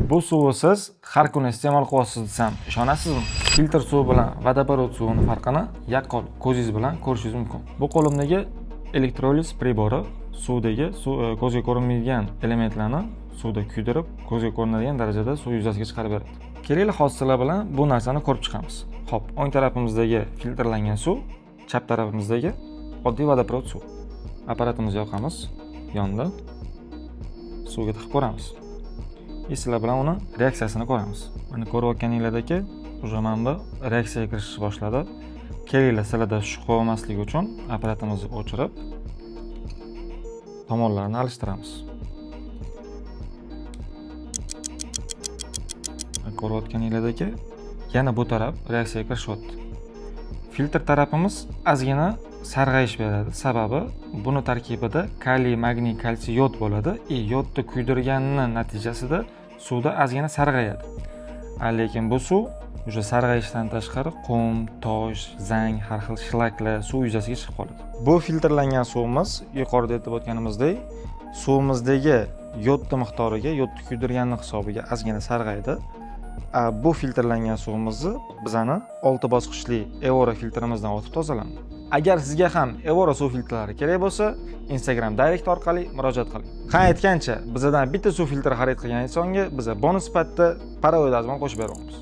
Bu suvni siz har kuni iste'mol qilyapsiz desam ishonasizmi? Filtr suv bilan vodoprovod suvini farqini yaqqol ko'zingiz bilan ko'rishingiz mumkin. Bu qo'limdagi elektroliz pribori suvdagi ko'zga ko'rinmaydigan elementlarni suvda kuydirib, ko'zga ko'rinadigan darajada suv yuzasiga chiqarib beradi. Kerakli hodisalar bilan bu narsani ko'rib chiqamiz. Xo'p, o'ng tarafimizdagi filtrlangan suv, chap tarafimizdagi oddiy vodoprovod suv. Apparatimizni yoqamiz, yonda suvga tiqib ko'ramiz. Sizlar bilan uni reaksiyasini ko'ramiz. Mana ko'rayotganinglardagi уже mana bu reaksiyaga kirish boshladi. Kerakli sizlarda shubha bo'lmasligi uchun apparatimizni o'chirib, tomonlarni alishtiramiz. Ko'rayotganinglardagi yana bu taraf reaksiyaga kirishyapti. Filtr tarafimiz ozgina sarg'ayish beradi. Sababi buni tarkibida kaliy, magniy, kalsiy, yod bo'ladi. Yodni kuydirganining natijasida suvda ozgina sarg'ayadi. Lekin bu suv o'sha sarg'ayishdan tashqari qum, tosh, zang, har xil shlaklar suv yuzasiga chiqib qoladi. Bu filtrlangan suvimiz yuqorida aytib o'tganimizdek, suvimizdagi yodni miqdoriga, yodni kuydirgani hisobiga ozgina sarg'aydi. Bu filtrlangan suvimizni bizani 6 bosqichli Evora filtrimizdan o'tib tozalandi. Agar sizga ham Evora suv filtrlari kerak bo'lsa, Instagram direct orqali murojaat qiling. Qani aytgancha, bizdan bitta suv filtri xarid qilgan insonga biz bonus sifatida parovoy dazmol qo'shib beramiz.